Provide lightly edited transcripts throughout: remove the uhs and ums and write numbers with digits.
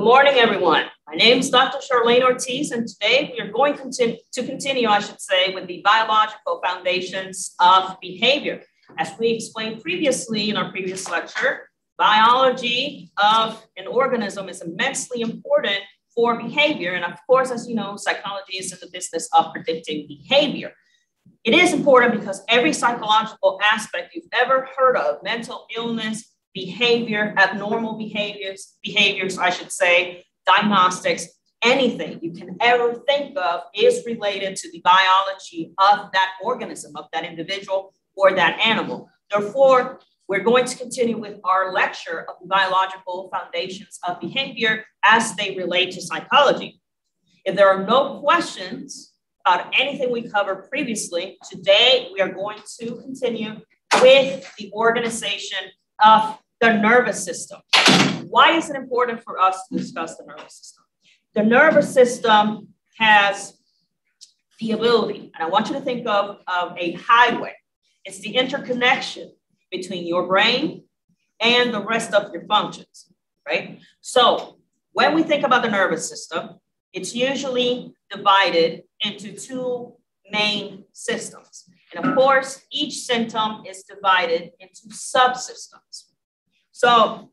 morning, everyone. My name is Dr. Charlene Ortiz, and today we are going to continue, with the biological foundations of behavior. As we explained previously in our previous lecture, biology of an organism is immensely important for behavior. And of course, as you know, psychology is in the business of predicting behavior. It is important because every psychological aspect you've ever heard of, mental illness, behavior, abnormal behaviors, diagnostics, anything you can ever think of is related to the biology of that organism, of that individual or that animal. Therefore, we're going to continue with our lecture of the biological foundations of behavior as they relate to psychology. If there are no questions about anything we covered previously, today we are going to continue with the organization of the nervous system. Why is it important for us to discuss the nervous system? The nervous system has the ability, and I want you to think of a highway. It's the interconnection between your brain and the rest of your functions, right? So when we think about the nervous system, it's usually divided into two main systems. And of course, each symptom is divided into subsystems. So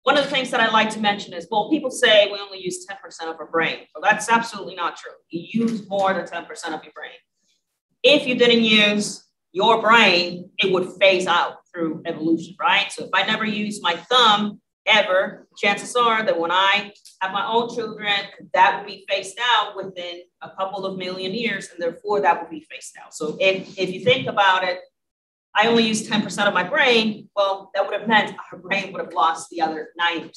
one of the things that I like to mention is, well, people say we only use 10% of our brain. Well, that's absolutely not true. You use more than 10% of your brain. If you didn't use your brain, it would phase out through evolution, right? So if I never use my thumb ever, chances are that when I have my own children, that will be phased out within a couple of million years, and therefore that will be phased out. So if you think about it, I only use 10% of my brain, well, that would have meant our brain would have lost the other 90%,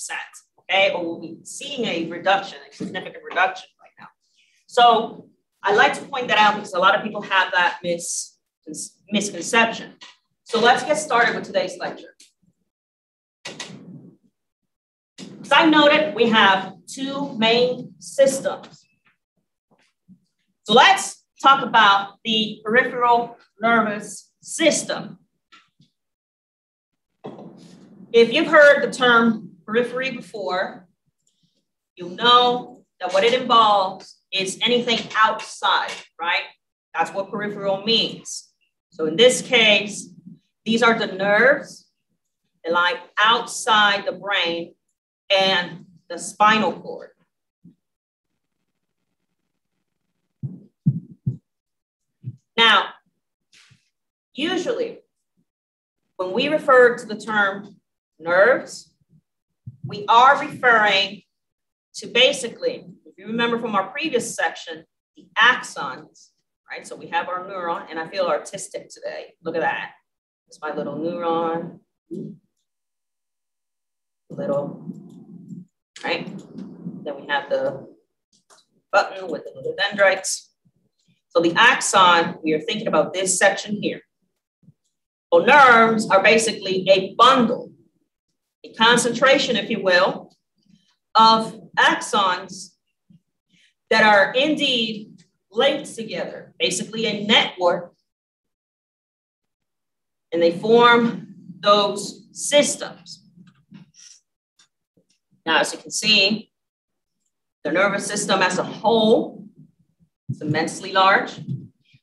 okay? Or we'll be seeing a reduction, a significant reduction right now. So I like to point that out because a lot of people have that misconception. So let's get started with today's lecture. As I noted, we have two main systems. So let's talk about the peripheral nervous system. If you've heard the term periphery before, you'll know that what it involves is anything outside, right? That's what peripheral means. So in this case, these are the nerves that lie outside the brain and the spinal cord. Now, usually, when we refer to the term nerves, we are referring to basically, if you remember from our previous section, the axons, right? So we have our neuron, and I feel artistic today. Look at that. It's my little neuron. Little, right? Then we have the button with the little dendrites. So the axon, we are thinking about this section here. Well, nerves are basically a bundle, a concentration, if you will, of axons that are indeed linked together, basically a network, and they form those systems. Now, as you can see, the nervous system as a whole is immensely large.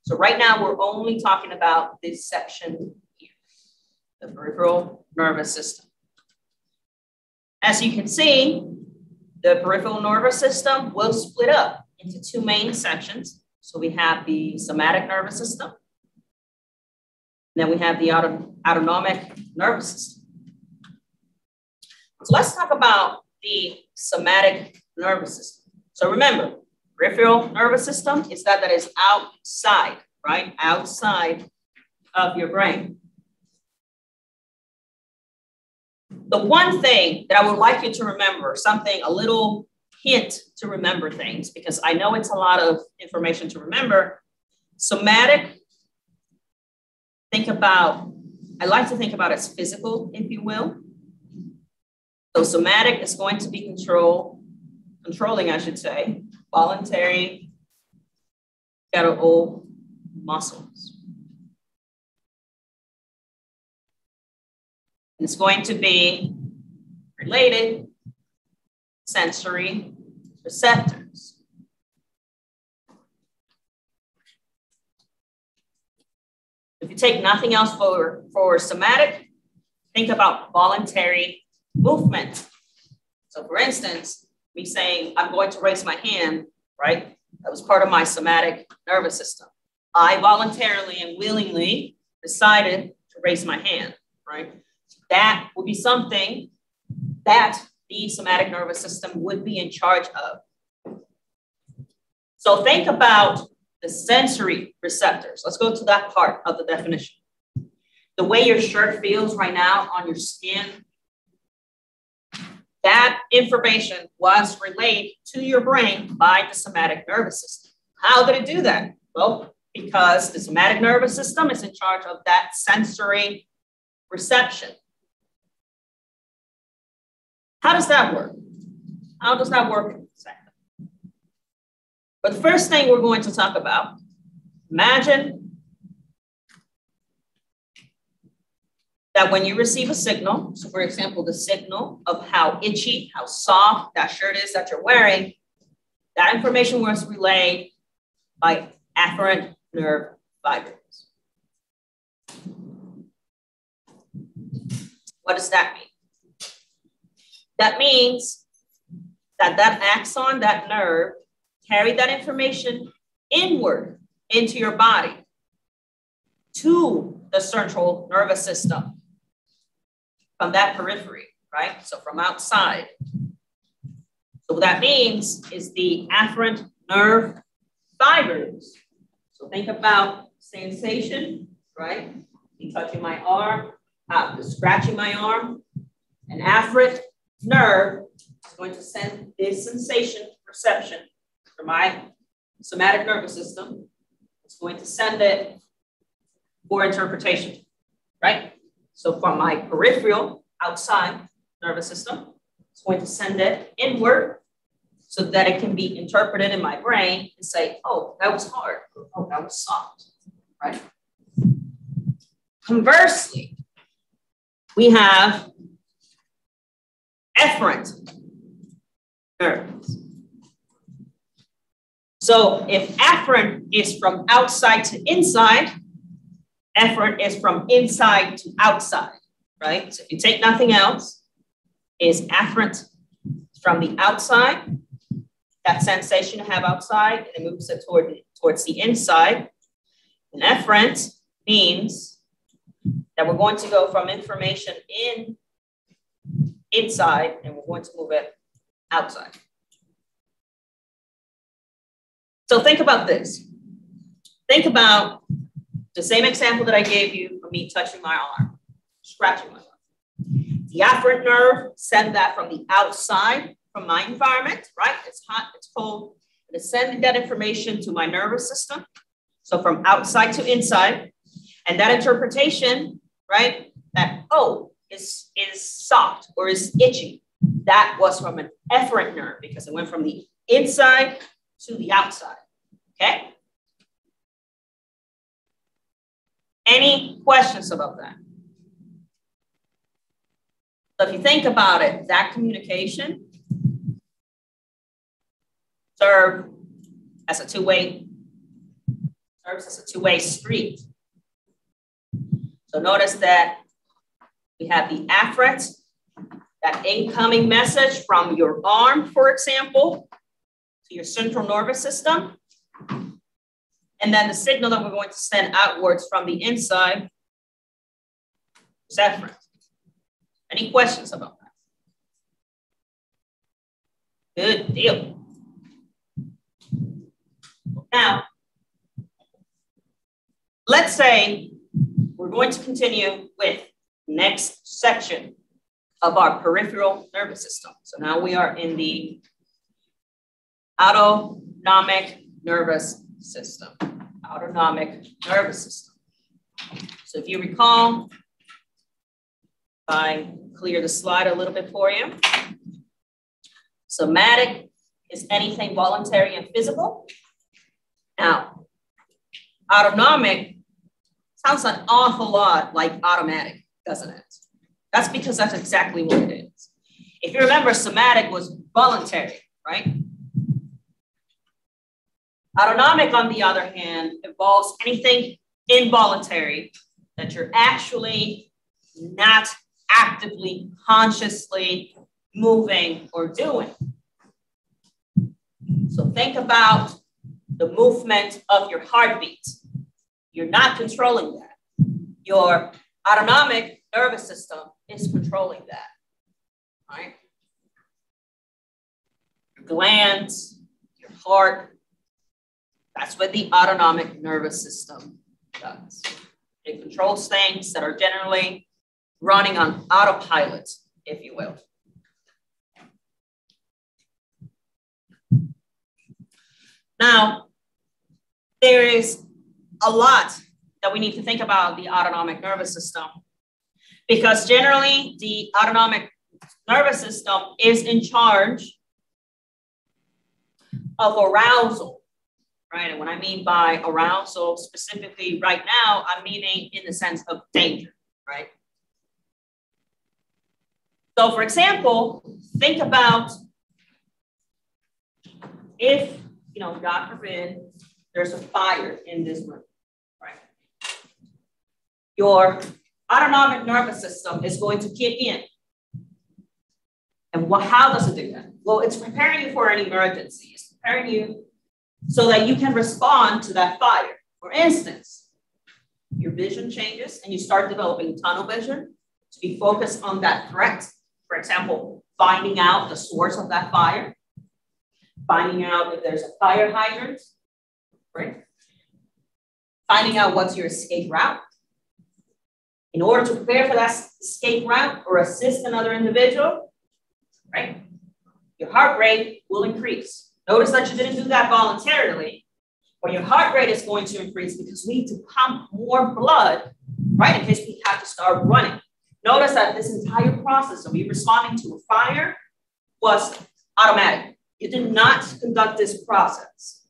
So right now, we're only talking about this section here, the peripheral nervous system. As you can see, the peripheral nervous system will split up into two main sections. So we have the somatic nervous system. Then we have the autonomic nervous system. So let's talk about the somatic nervous system. So remember, peripheral nervous system is that is outside, right? Outside of your brain. The one thing that I would like you to remember, a little hint to remember things, because I know it's a lot of information to remember. Somatic, I like to think about it as physical, if you will. So somatic is going to be controlling, voluntary skeletal muscles. It's going to be related sensory receptors. If you take nothing else for somatic, think about voluntary movement. So for instance, me saying, I'm going to raise my hand, right? That was part of my somatic nervous system. I voluntarily and willingly decided to raise my hand, right? That would be something that the somatic nervous system would be in charge of. So think about the sensory receptors. Let's go to that part of the definition. The way your shirt feels right now on your skin, that information was relayed to your brain by the somatic nervous system. How did it do that? Well, because the somatic nervous system is in charge of that sensory reception. How does that work? How does that work exactly? But the first thing we're going to talk about, imagine that when you receive a signal, so for example, the signal of how itchy, how soft that shirt is that you're wearing, that information was relayed by afferent nerve fibers. What does that mean? That means that that axon, that nerve, carried that information inward into your body to the central nervous system from that periphery, right? So from outside. So what that means is the afferent nerve fibers. So think about sensation, right? Me touching my arm, scratching my arm, an afferent nerve is going to send this sensation perception from my somatic nervous system. It's going to send it for interpretation, right? So from my peripheral outside nervous system, it's going to send it inward so that it can be interpreted in my brain and say, oh, that was hard. Oh, that was soft, right? Conversely, we have efferent nerves. So if afferent is from outside to inside, efferent is from inside to outside, right? So if you take nothing else, is afferent from the outside, that sensation you have outside, and it moves it towards the inside. And efferent means that we're going to go from information inside, and we're going to move it outside. So think about this. Think about the same example that I gave you of me touching my arm, scratching my arm. The afferent nerve sent that from the outside, from my environment, right? It's hot, it's cold, and it's sending that information to my nervous system. So from outside to inside, and that interpretation, right? That, oh, is soft or is itchy. That was from an efferent nerve because it went from the inside to the outside, okay? Any questions about that? So if you think about it, that communication serves as a two-way street. So notice that we have the afferent, that incoming message from your arm, for example, to your central nervous system. And then the signal that we're going to send outwards from the inside is efferent. Any questions about that? Good deal. Now, let's say we're going to continue with the next section of our peripheral nervous system. So now we are in the autonomic nervous system. Autonomic nervous system. So if you recall, if I clear the slide a little bit for you. Somatic is anything voluntary and physical. Now, autonomic sounds an awful lot like automatic, doesn't it? That's because that's exactly what it is. If you remember, somatic was voluntary, right? Autonomic, on the other hand, involves anything involuntary that you're actually not actively, consciously moving or doing. So think about the movement of your heartbeat. You're not controlling that. Your autonomic nervous system is controlling that, right? Your glands, your heart, that's what the autonomic nervous system does. It controls things that are generally running on autopilot, if you will. Now, there is a lot that we need to think about the autonomic nervous system, because generally the autonomic nervous system is in charge of arousal, right? And what I mean by arousal specifically right now, I'm meaning in the sense of danger, right? So for example, think about if, God forbid, there's a fire in this room, right? Your autonomic nervous system is going to kick in. And how does it do that? Well, it's preparing you for an emergency. It's preparing you so that you can respond to that fire. For instance, your vision changes and you start developing tunnel vision to be focused on that threat. For example, finding out the source of that fire, finding out if there's a fire hydrant, right? Finding out what's your escape route. In order to prepare for that escape route or assist another individual, right? Your heart rate will increase. Notice that you didn't do that voluntarily, but your heart rate is going to increase because we need to pump more blood, right? In case we have to start running. Notice that this entire process of you responding to a fire was automatic. You did not conduct this process,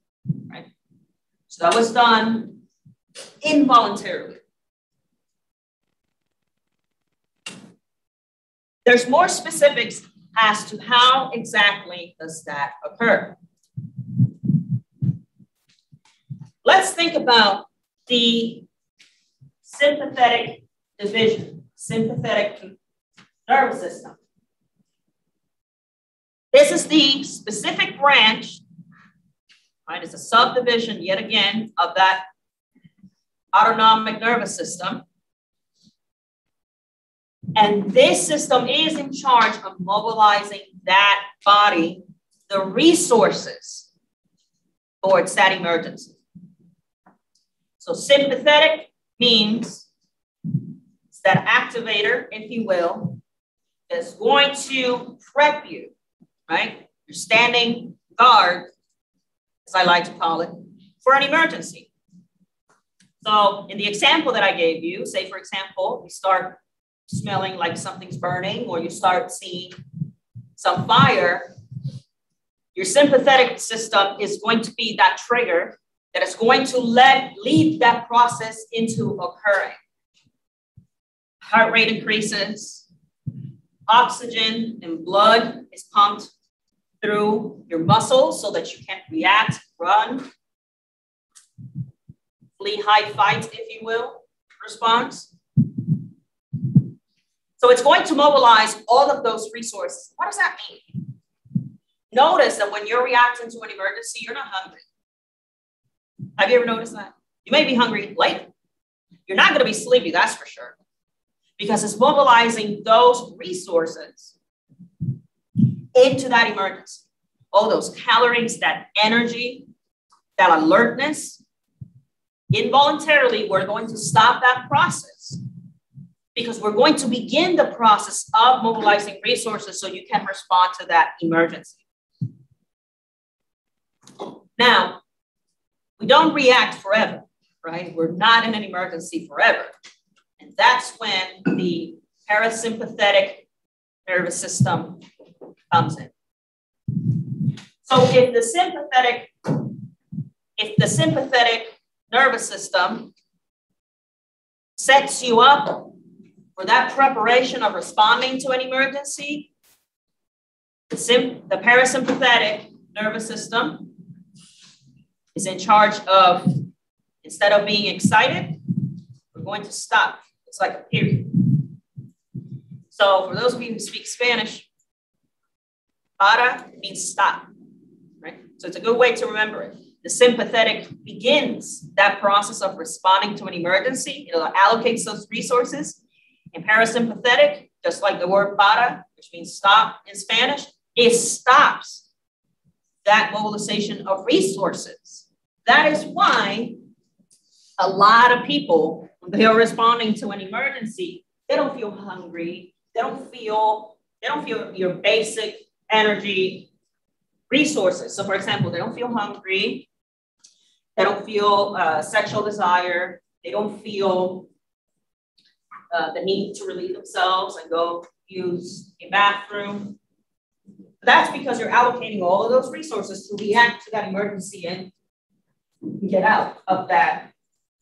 right? So that was done involuntarily. There's more specifics as to how exactly does that occur. Let's think about the sympathetic division, sympathetic nervous system. This is the specific branch, right? It's a subdivision, yet again, of that autonomic nervous system. And this system is in charge of mobilizing that body, the resources towards that emergency. So sympathetic means it's that activator, if you will, that's going to prep you, right? You're standing guard, as I like to call it, for an emergency. So in the example that I gave you, say, for example, you start smelling like something's burning or you start seeing some fire, your sympathetic system is going to be that trigger that is going to lead that process into occurring. Heart rate increases, oxygen and blood is pumped through your muscles so that you can react, run, flee, hide, fight, if you will, response. So it's going to mobilize all of those resources. What does that mean? Notice that when you're reacting to an emergency, you're not hungry. Have you ever noticed that? You may be hungry later. You're not going to be sleepy, that's for sure, because it's mobilizing those resources into that emergency. All those calories, that energy, that alertness. Involuntarily, we're going to stop that process because we're going to begin the process of mobilizing resources so you can respond to that emergency. Now, we don't react forever, right? We're not in an emergency forever. And that's when the parasympathetic nervous system comes in. So if the sympathetic nervous system sets you up for that preparation of responding to an emergency, The parasympathetic nervous system is in charge of, instead of being excited, we're going to stop. It's like a period. So for those of you who speak Spanish, para means stop, right? So it's a good way to remember it. The sympathetic begins that process of responding to an emergency. It allocates those resources. And parasympathetic, just like the word para, which means stop in Spanish, it stops that mobilization of resources. That is why a lot of people, when they are responding to an emergency, they don't feel hungry. They don't feel your basic energy resources. So for example, they don't feel hungry. They don't feel sexual desire. They don't feel the need to relieve themselves and go use a bathroom. That's because you're allocating all of those resources to react to that emergency and get out of that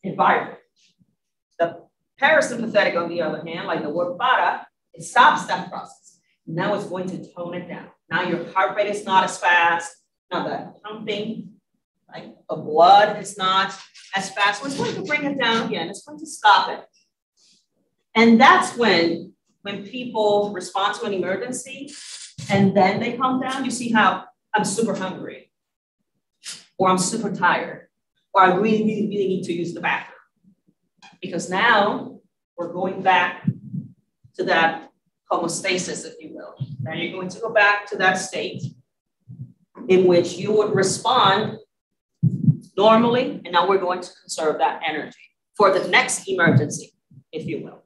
environment. The parasympathetic, on the other hand, like the word para, it stops that process. Now it's going to tone it down. Now your heart rate is not as fast. Now the pumping, right, of blood is not as fast. So it's going to bring it down again. It's going to stop it. And that's when people respond to an emergency and then they calm down, you see how I'm super hungry, or I'm super tired, or I really, really, really need to use the bathroom. Because now we're going back to that homeostasis, if you will. Now you're going to go back to that state in which you would respond normally, and now we're going to conserve that energy for the next emergency, if you will.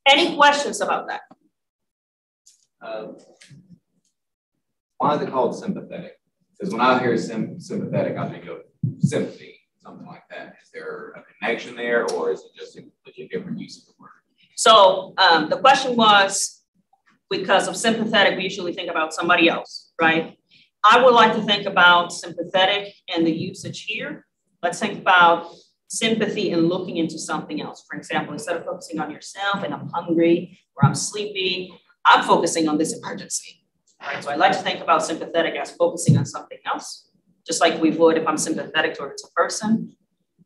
Any questions about that? Why is it called sympathetic? Because when I hear sympathetic, I think of sympathy, something like that. Is there a connection there, or is it just a completely different use of the word? So the question was, because of sympathetic, we usually think about somebody else, right? I would like to think about sympathetic and the usage here. Let's think about sympathy and looking into something else. For example, instead of focusing on yourself and I'm hungry or I'm sleepy, I'm focusing on this emergency. Right? So I like to think about sympathetic as focusing on something else, just like we would if I'm sympathetic towards a person.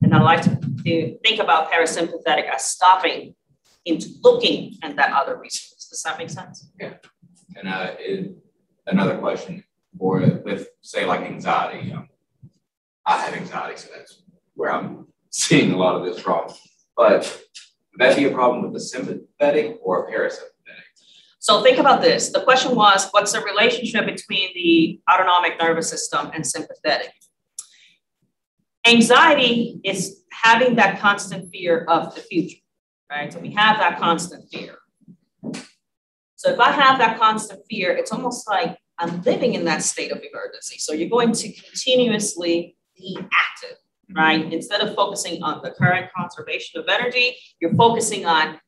And I like to think about parasympathetic as stopping into looking at that other resource. Does that make sense? Yeah. And another question, or with, say, like anxiety. I have anxiety, so that's where I'm seeing a lot of this from. But would that be a problem with the sympathetic or parasympathetic? So think about this. The question was, what's the relationship between the autonomic nervous system and sympathetic? Anxiety is having that constant fear of the future, right? So we have that constant fear. So if I have that constant fear, it's almost like I'm living in that state of emergency. So you're going to continuously be active. Right? Instead of focusing on the current conservation of energy, you're focusing on,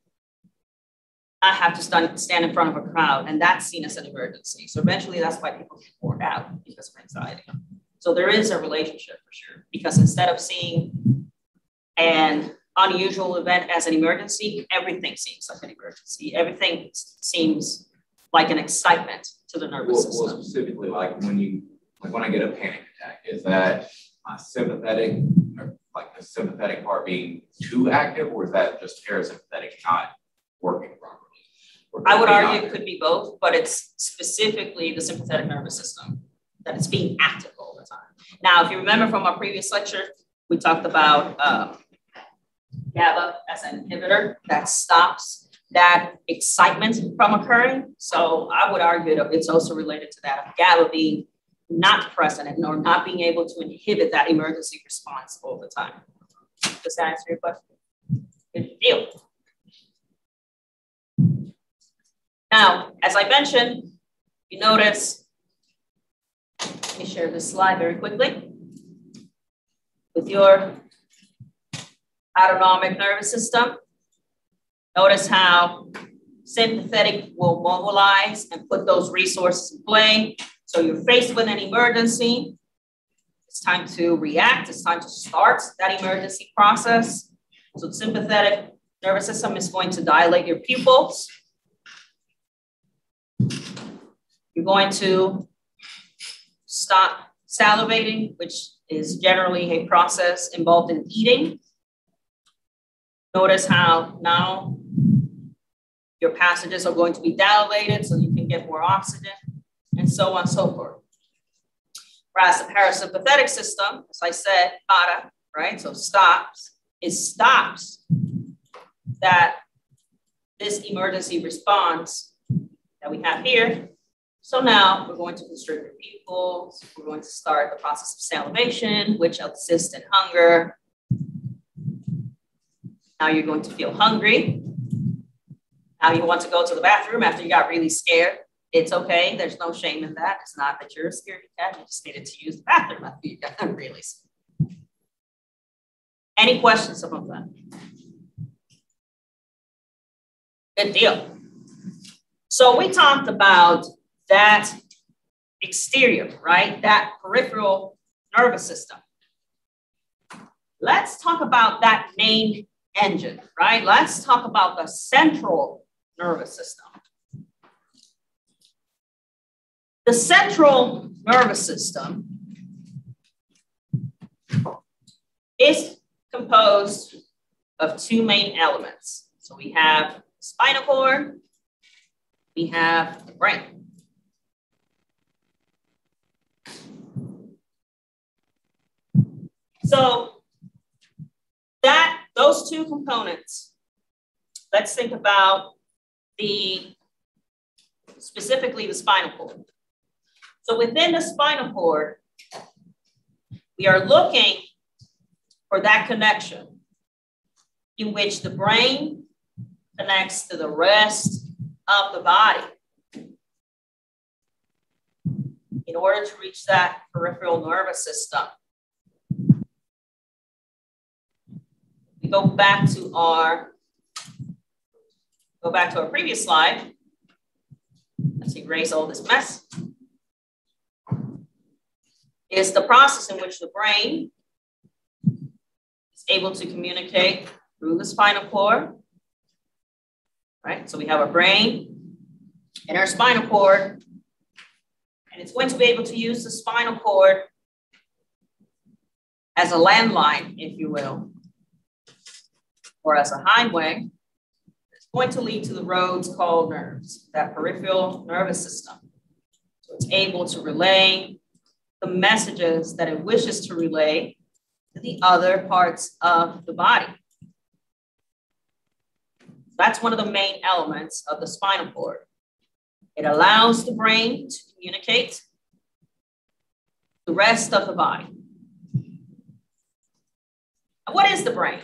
I have to stand in front of a crowd, and that's seen as an emergency. So eventually that's why people get bored out, because of anxiety. So there is a relationship for sure, because instead of seeing an unusual event as an emergency, everything seems like an emergency. Everything seems like an excitement to the nervous system. Well, specifically, like when I get a panic attack, is that my sympathetic, or like the sympathetic part being too active, or is that just parasympathetic not working properly? I would argue it could be both, but it's specifically the sympathetic nervous system that is being active all the time. Now, if you remember from our previous lecture, we talked about GABA as an inhibitor that stops that excitement from occurring. So I would argue that it's also related to that of GABA being not present or not being able to inhibit that emergency response all the time. Does that answer your question? Good deal. Now, as I mentioned, you notice, let me share this slide very quickly. With your autonomic nervous system, notice how sympathetic will mobilize and put those resources in play. So you're faced with an emergency. It's time to react. It's time to start that emergency process. So the sympathetic nervous system is going to dilate your pupils. going to stop salivating, which is generally a process involved in eating. Notice how now your passages are going to be dilated so you can get more oxygen, and so on and so forth. Whereas the parasympathetic system, as I said, para, right? So stops, it stops this emergency response that we have here. So now we're going to constrict your pupils. We're going to start the process of salivation, which assists in hunger. Now you're going to feel hungry. Now you want to go to the bathroom after you got really scared. It's okay. There's no shame in that. It's not that you're a scaredy cat. You just needed to use the bathroom after you got really scared. Any questions about that? Good deal. So we talked about that exterior, right? That peripheral nervous system. Let's talk about that main engine, right? Let's talk about the central nervous system. The central nervous system is composed of two main elements. So we have spinal cord, we have the brain. So those two components, let's think about specifically the spinal cord. So within the spinal cord, we are looking for that connection in which the brain connects to the rest of the body in order to reach that peripheral nervous system. We go back to our previous slide. Let's erase all this mess. Is the process in which the brain is able to communicate through the spinal cord, right? So we have our brain and our spinal cord, and it's going to be able to use the spinal cord as a landline, if you will, or as a highway. It's going to lead to the roads called nerves, that peripheral nervous system. So it's able to relay the messages that it wishes to relay to the other parts of the body. That's one of the main elements of the spinal cord. It allows the brain to communicate the rest of the body. Now, what is the brain?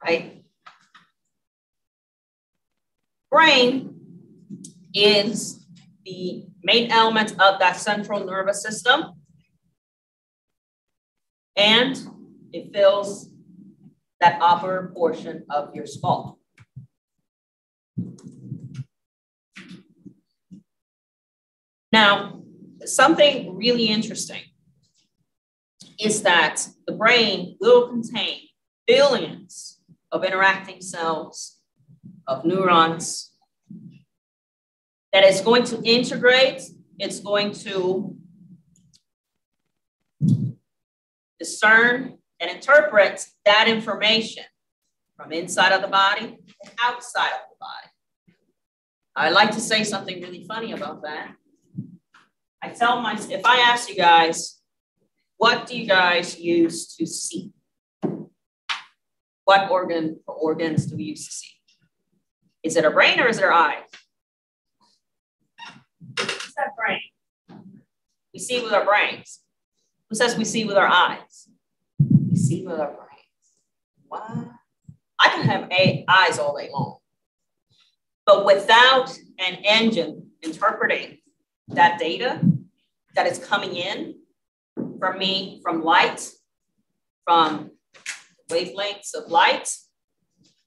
Right? Brain is the main element of that central nervous system, and it fills that upper portion of your skull. Now, something really interesting is that the brain will contain billions of interacting cells, of neurons, that is going to integrate, it's going to discern and interpret that information from inside of the body and outside of the body. I like to say something really funny about that. If I ask you guys, what do you guys use to see? What organs do we use to see? Is it our brain or is it our eye? It's that brain. We see with our brains. Who says we see with our eyes? We see with our brains. What? I can have eyes all day long. But without an engine interpreting that data that is coming in from me, from light, from wavelengths of light,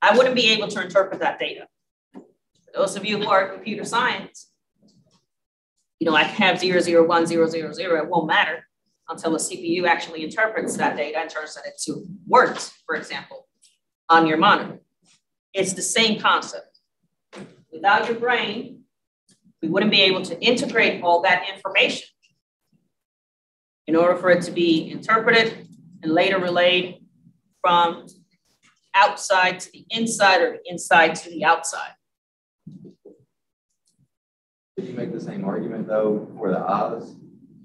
I wouldn't be able to interpret that data. For those of you who are computer science, I can have 0, 0, 1, 0, 0, 0. It won't matter until the CPU actually interprets that data and turns it into words, for example, on your monitor. It's the same concept. Without your brain We wouldn't be able to integrate all that information in order for it to be interpreted and later relayed from outside to the inside or the inside to the outside. Could you make the same argument though for the eyes?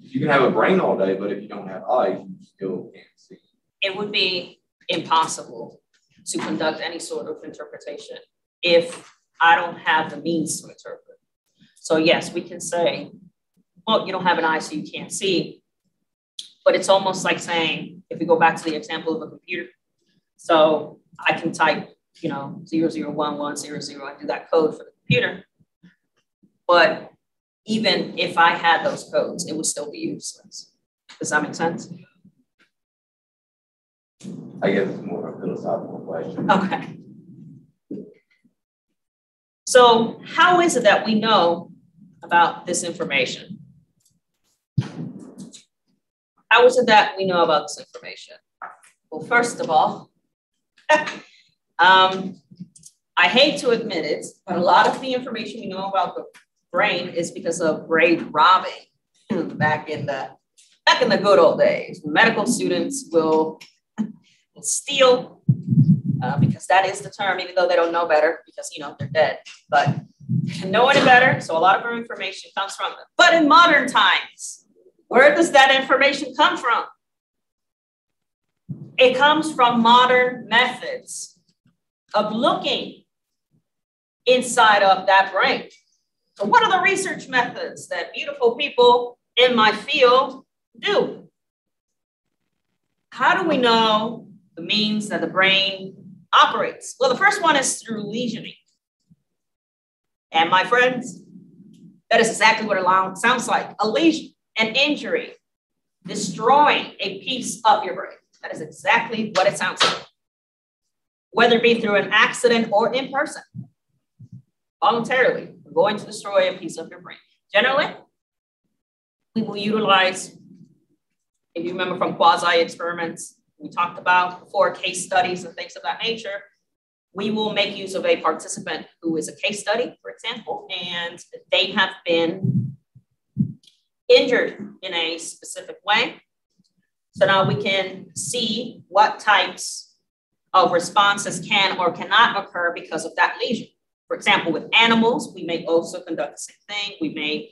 You can have a brain all day, but if you don't have eyes, you still can't see. It would be impossible to conduct any sort of interpretation if I don't have the means to interpret. So yes, we can say, well, you don't have an eye, so you can't see. But it's almost like saying, if we go back to the example of a computer, so I can type, 001100 and do that code for the computer. But even if I had those codes, it would still be useless. Does that make sense? I guess it's more of a philosophical question. Okay. So how is it that we know about this information? How is it that we know about this information? Well, first of all, I hate to admit it, but a lot of the information we know about the brain is because of grade robbing back in the good old days. Medical students will steal, because that is the term, even though they don't know better because, they're dead, but they know any better. So a lot of our information comes from them. But in modern times, where does that information come from? It comes from modern methods of looking inside of that brain. So what are the research methods that beautiful people in my field do? How do we know the means that the brain operates? Well, the first one is through lesioning. And my friends, that is exactly what it sounds like. A lesion, an injury, destroying a piece of your brain. That is exactly what it sounds like. Whether it be through an accident or in person, voluntarily, we're going to destroy a piece of your brain. Generally, we will utilize, if you remember from quasi experiments, we talked about before, case studies and things of that nature. We will make use of a participant who is a case study, for example, and they have been injured in a specific way. So now we can see what types of responses can or cannot occur because of that lesion. For example, with animals, we may also conduct the same thing. We may,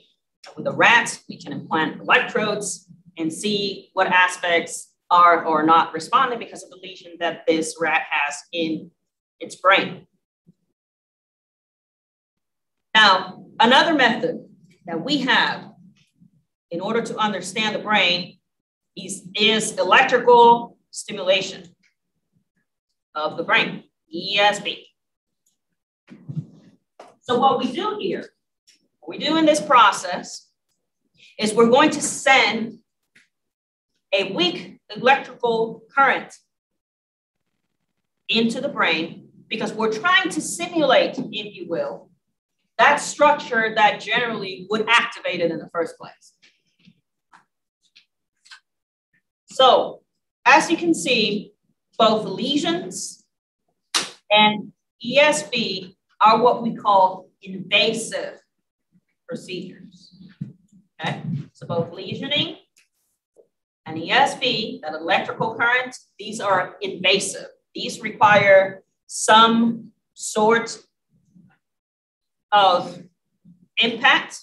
with a rat, we can implant electrodes and see what aspects are or not responding because of the lesion that this rat has in its brain. Now, another method that we have in order to understand the brain is electrical stimulation of the brain, ESB. So what we do here, what we do in this process is we're going to send a weak electrical current into the brain because we're trying to simulate, if you will, that structure that generally would activate it in the first place. So as you can see, both lesions and ESB are what we call invasive procedures. Okay, so both lesioning and ESB, that electrical current, these are invasive. These require some sort of impact,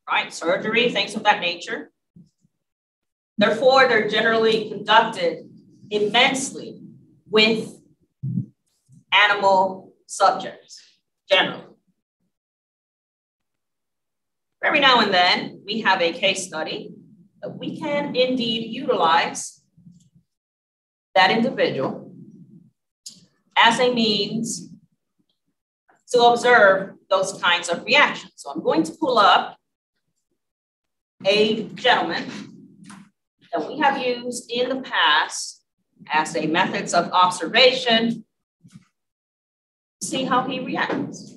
right? Surgery, things of that nature. Therefore, they're generally conducted immensely with animal subjects, generally. Every now and then, we have a case study that we can indeed utilize that individual as a means to observe those kinds of reactions. So I'm going to pull up a gentleman that we have used in the past as a methods of observation, see how he reacts.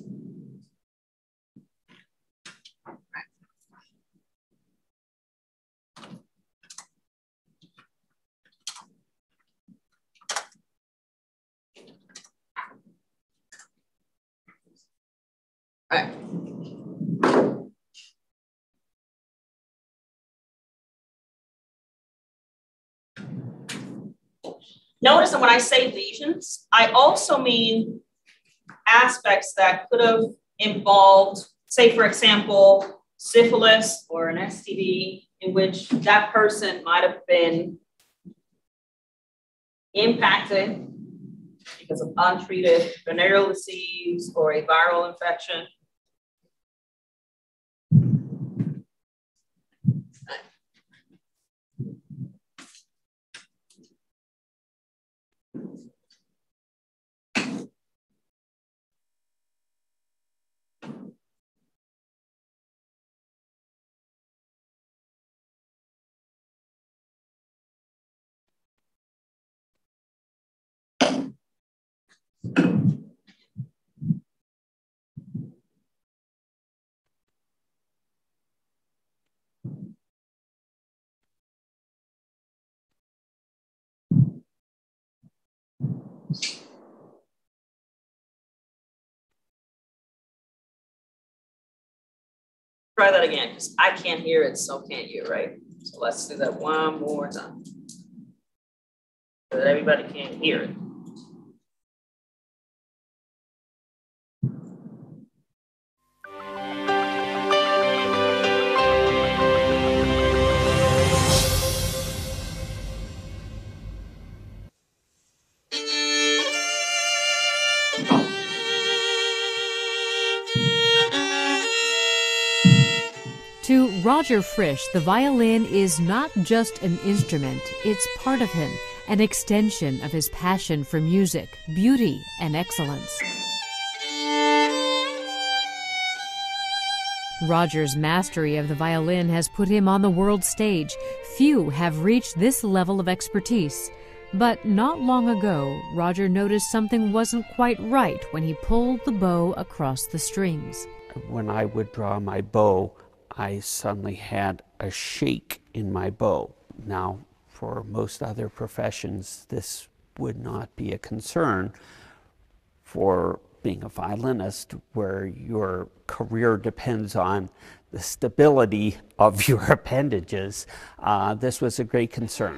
All right. Notice that when I say lesions, I also mean aspects that could have involved, say, for example, syphilis or an STD, in which that person might have been impacted because of untreated venereal disease or a viral infection. Try that again, because I can't hear it, so can't you, right? So let's do that one more time, so that everybody can hear it. To Roger Frisch, the violin is not just an instrument, it's part of him, an extension of his passion for music, beauty, and excellence. Roger's mastery of the violin has put him on the world stage. Few have reached this level of expertise. But not long ago, Roger noticed something wasn't quite right when he pulled the bow across the strings. When I would draw my bow, I suddenly had a shake in my bow. Now, for most other professions, this would not be a concern. For being a violinist, where your career depends on the stability of your appendages, this was a great concern.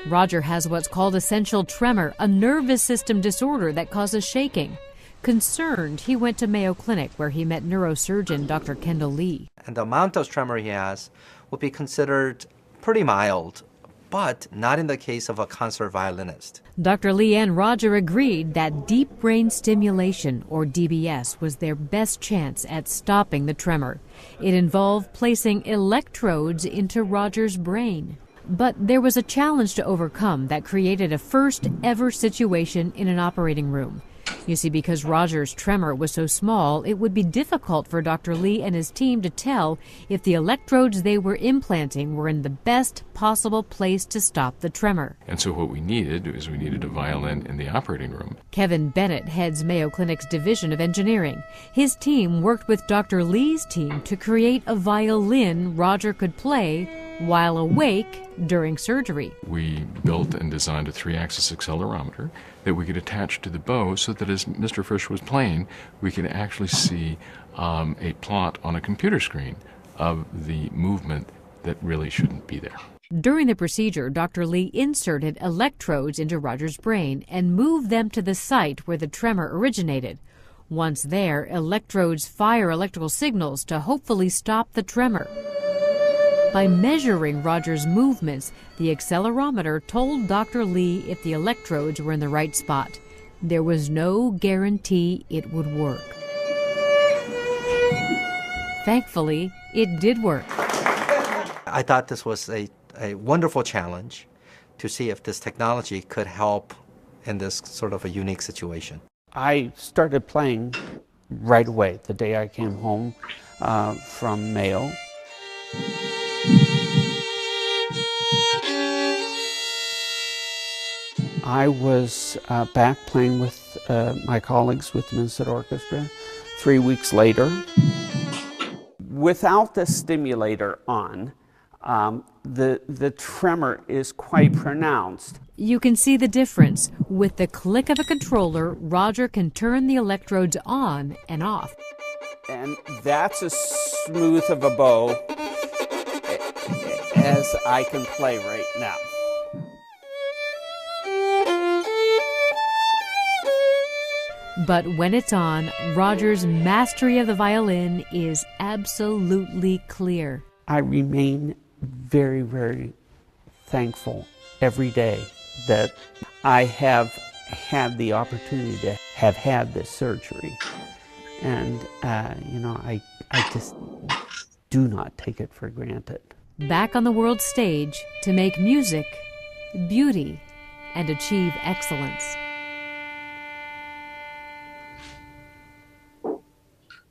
Roger has what's called essential tremor, a nervous system disorder that causes shaking. Concerned, he went to Mayo Clinic, where he met neurosurgeon Dr. Kendall Lee. And the amount of tremor he has would be considered pretty mild, but not in the case of a concert violinist. Dr. Lee and Roger agreed that deep brain stimulation, or DBS, was their best chance at stopping the tremor. It involved placing electrodes into Roger's brain. But there was a challenge to overcome that created a first-ever situation in an operating room. You see, because Roger's tremor was so small, it would be difficult for Dr. Lee and his team to tell if the electrodes they were implanting were in the best possible place to stop the tremor. And so what we needed is we needed a violin in the operating room. Kevin Bennett heads Mayo Clinic's Division of Engineering. His team worked with Dr. Lee's team to create a violin Roger could play while awake during surgery. We built and designed a 3-axis accelerometer that we could attach to the bow so that as Mr. Frisch was playing, we could actually see a plot on a computer screen of the movement that really shouldn't be there. During the procedure, Dr. Lee inserted electrodes into Roger's brain and moved them to the site where the tremor originated. Once there, electrodes fire electrical signals to hopefully stop the tremor. By measuring Roger's movements, the accelerometer told Dr. Lee if the electrodes were in the right spot. There was no guarantee it would work. Thankfully, it did work. I thought this was a wonderful challenge to see if this technology could help in this sort of a unique situation. I started playing right away the day I came home from Mayo. I was back playing with my colleagues with the Minnesota Orchestra 3 weeks later. Without the stimulator on, the tremor is quite pronounced. You can see the difference. With the click of a controller, Roger can turn the electrodes on and off. And that's as smooth of a bow as I can play right now. But when it's on, Roger's mastery of the violin is absolutely clear. I remain very, very thankful every day that I have had the opportunity to have had this surgery. And, you know, I just do not take it for granted. Back on the world stage to make music, beauty, and achieve excellence.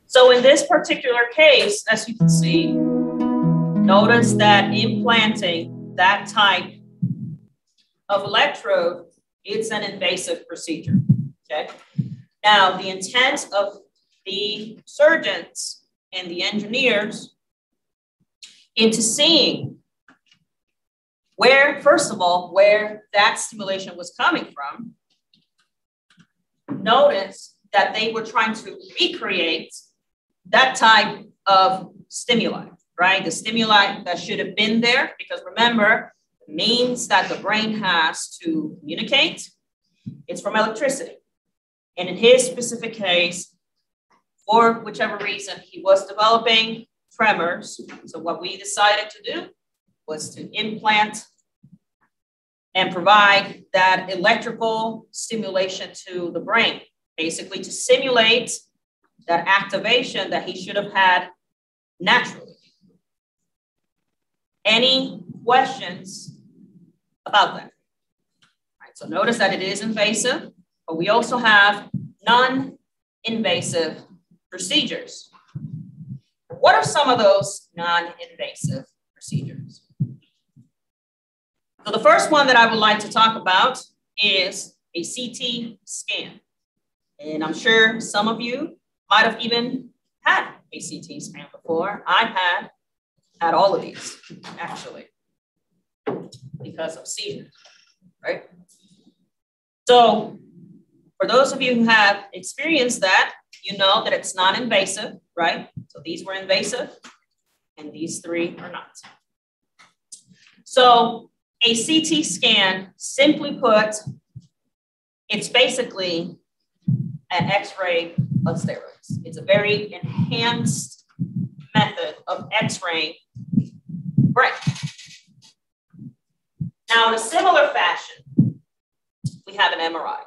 So in this particular case, as you can see, notice that implanting that type of electrode, it's an invasive procedure, okay? Now, the intent of the surgeons and the engineers into seeing where, first of all, where that stimulation was coming from, notice that they were trying to recreate that type of stimuli, right? The stimuli that should have been there, because remember, the means that the brain has to communicate, it's from electricity. And in his specific case, for whichever reason, he was developing tremors. So what we decided to do was to implant and provide that electrical stimulation to the brain, basically to simulate that activation that he should have had naturally. Any questions about that? All right, so notice that it is invasive, but we also have non-invasive procedures. What are some of those non-invasive procedures? So the first one that I would like to talk about is a CT scan. And I'm sure some of you might have even had a CT scan before. I've had all of these, actually, because of seizures, right? So for those of you who have experienced that, you know that it's non-invasive, right? So these were invasive, and these three are not. So a CT scan, simply put, it's basically an X-ray of steroids. It's a very enhanced method of X-ray brain. Now, in a similar fashion, we have an MRI.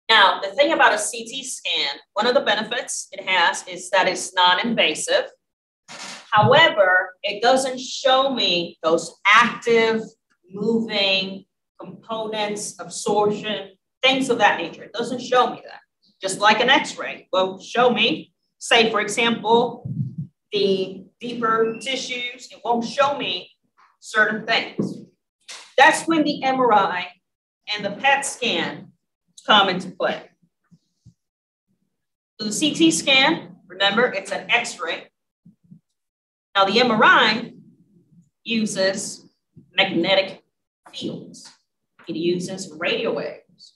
Now, the thing about a CT scan, one of the benefits it has is that it's non-invasive. However, it doesn't show me those active, moving components, absorption, things of that nature. It doesn't show me that. Just like an X-ray will show me, say, for example, the deeper tissues, it won't show me certain things. That's when the MRI and the PET scan come into play. So the CT scan, remember, it's an X-ray. Now the MRI uses magnetic fields. It uses radio waves.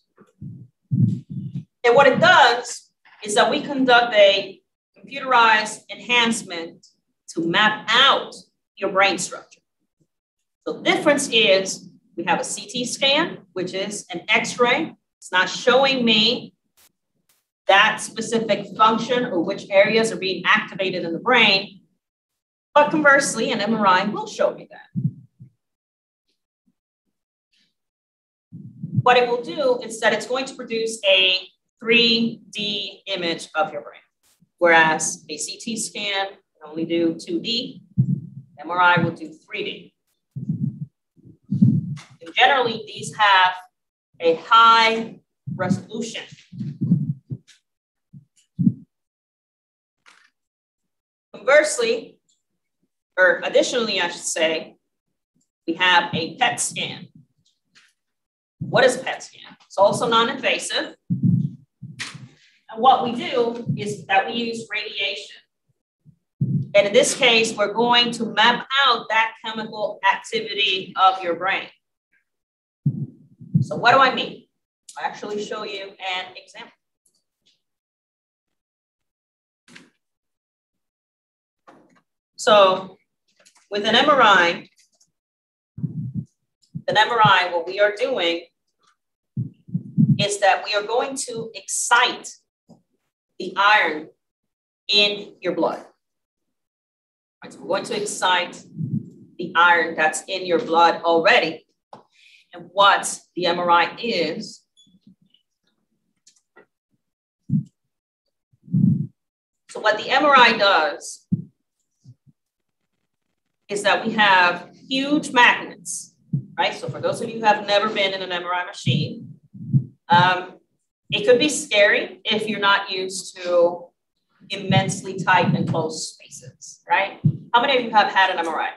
And what it does is that we conduct a computerized enhancement to map out your brain structure. So the difference is we have a CT scan, which is an X-ray. It's not showing me that specific function or which areas are being activated in the brain. But conversely, an MRI will show me that. What it will do is that it's going to produce a 3D image of your brain, whereas a CT scan can only do 2D, MRI will do 3D. And generally, these have a high resolution. Conversely, or additionally, I should say, we have a PET scan. What is a PET scan? It's also non-invasive. And what we do is that we use radiation. And in this case, we're going to map out that chemical activity of your brain. So what do I mean? I'll actually show you an example. So with an MRI, what we are doing is that we are going to excite the iron in your blood. Right, so we're going to excite the iron that's in your blood already. And what the MRI is, so what the MRI does is that we have huge magnets, right? So for those of you who have never been in an MRI machine, it could be scary if you're not used to immensely tight and close spaces, right? How many of you have had an MRI?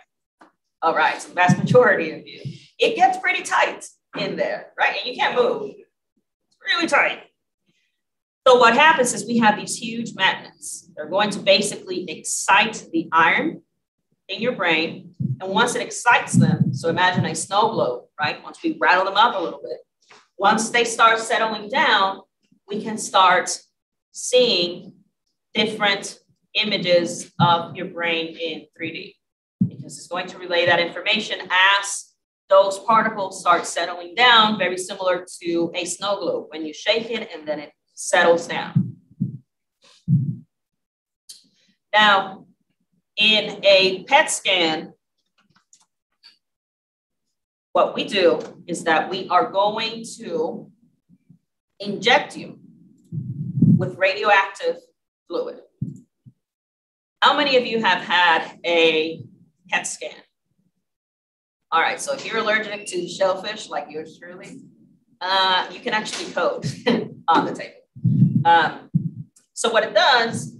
All right, so the vast majority of you. It gets pretty tight in there, right? And you can't move. It's really tight. So what happens is we have these huge magnets. They're going to basically excite the iron in your brain. And once it excites them, so imagine a snow globe, right? Once we rattle them up a little bit, once they start settling down, we can start seeing different images of your brain in 3D, because it's going to relay that information as those particles start settling down, very similar to a snow globe when you shake it and then it settles down. Now, in a PET scan, what we do is that we are going to inject you with radioactive fluid. How many of you have had a PET scan? All right, so if you're allergic to shellfish like yours truly, you can actually code on the table. So what it does,